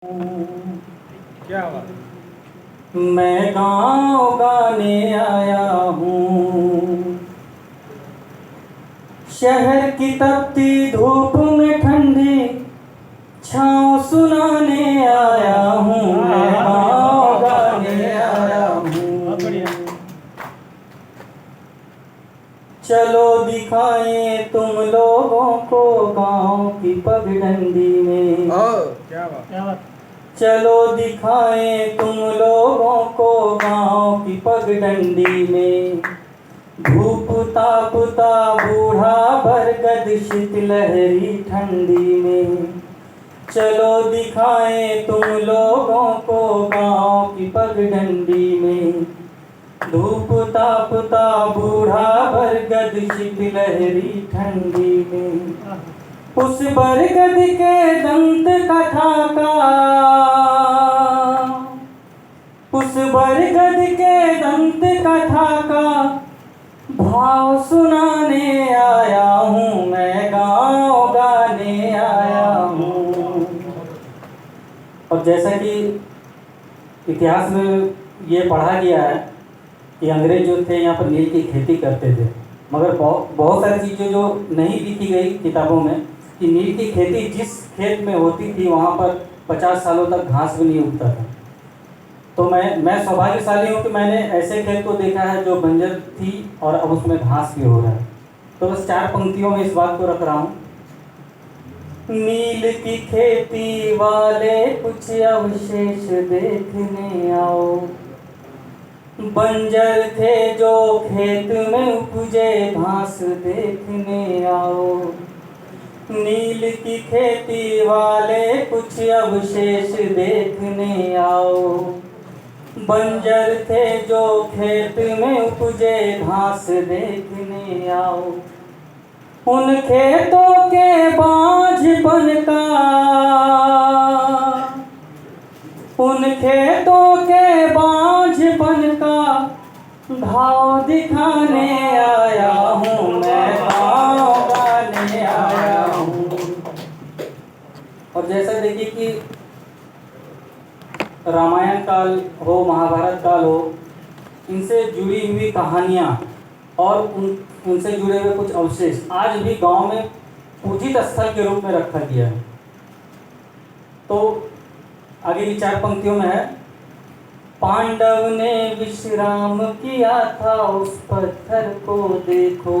क्या बात। मैं गाँव गाने आया हूँ, शहर की तपती धूप में ठंडी छाँव सुनाने आया हूँ। मैं गाँव गाने आया हूँ, चलो दिखाएं तुम लोगों को गाँव की पगडंडी में। क्या बात। चलो दिखाएं तुम लोगों को गाँव की पगडंडी में। धूप तापता बूढ़ा बरगद शीतलहरी ठंडी में। चलो दिखाएं तुम लोगों को गाँव की पगडंडी में। धूप तापता बूढ़ा बरगद शीतलहरी ठंडी में। उस बरगद के दंत कथा का, उस बरगद के दंत कथा का भाव सुनाने आया हूँ। मैं गाँव गाने आया हूँ। और जैसा कि इतिहास में ये पढ़ा गया है कि अंग्रेज जो थे यहाँ पर नील की खेती करते थे, मगर बहुत सारी चीज़ें जो नहीं लिखी गई किताबों में कि नील की खेती जिस खेत में होती थी वहाँ पर 50 सालों तक घास भी नहीं उगता था। तो मैं सौभाग्यशाली हूँ कि मैंने ऐसे खेत को देखा है जो बंजर थी और अब उसमें घास भी हो रहा है। तो बस 4 पंक्तियों में इस बात को रख रहा हूँ। नील की खेती वाले कुछ अवशेष देखने आओ, बंजर थे जो खेत में उपजे घास देखने आओ। नील की खेती वाले कुछ अवशेष देखने आओ, बंजर थे जो खेत में उपजे घास देखने आओ। उन खेतों के बांझपन का, उन खेतों के बांझपन का घाव दिखाने आया हूँ। मैं गाँव गाने आया हूँ। और जैसा देखिए कि रामायण काल हो, महाभारत काल हो, इनसे जुड़ी हुई कहानियाँ और उनसे जुड़े हुए कुछ अवशेष आज भी गांव में पूजित स्थल के रूप में रखा गया है। तो आगे की 4 पंक्तियों में है। पांडव ने विश्राम किया था उस पत्थर को देखो,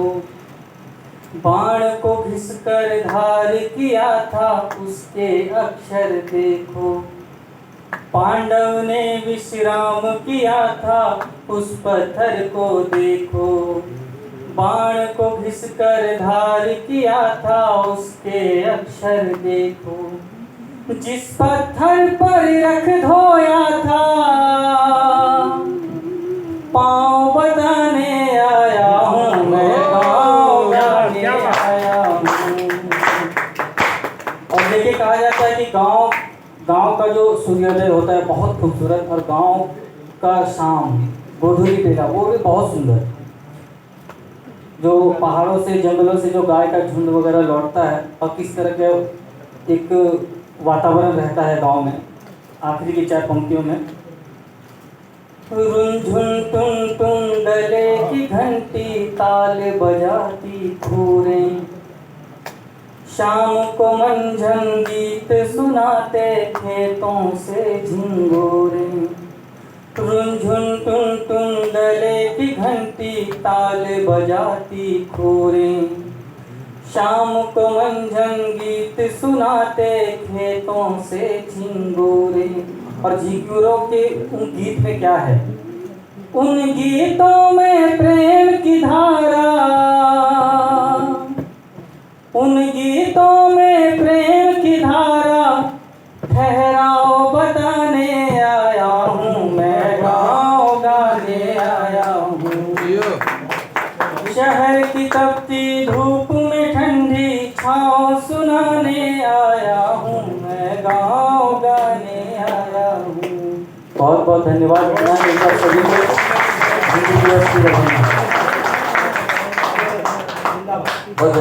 बाण को घिसकर धार किया था उसके अक्षर देखो। पांडव ने विश्राम किया था उस पत्थर को देखो, बाण को घिसकर धार किया था उसके अक्षर देखो। जिस पत्थर पर रख धोया था पाँव बताने आया हूँ। मैं गाँव गाने आया हूँ। और देखिए कहा जाता है कि गांव का जो सूर्योदय होता है बहुत खूबसूरत, और गांव का शाम गोधूली बेला वो भी बहुत सुंदर। जो पहाड़ों से जंगलों से जो गाय का झुंड वगैरह लौटता है और किस तरह के एक वातावरण रहता है गांव में। आखिरी की 4 पंक्तियों में रुनझुन टुन टुन गले की घंटी ताल बजाती खूरें, शाम को मंझन गीत सुनाते खेतों से झिंगोरे। रुनझुन टुन टुन गले की घंटी ताल बजाती खूरें, शाम को मंझन गीत सुनाते खेतों से झिंगोरे। और झिंगुरों के उन गीत में क्या है? उन गीतों में प्रेम की धारा, उन गीतों में प्रेम की धारा ठहराओ बताने आया हूँ। मैं गाँव गाने आया हूँ। शहर की तपती धूप में ठंडी छाँव सुनाने आया हूँ। मैं गाँव गाने आया हूँ। बहुत बहुत धन्यवाद। सभी को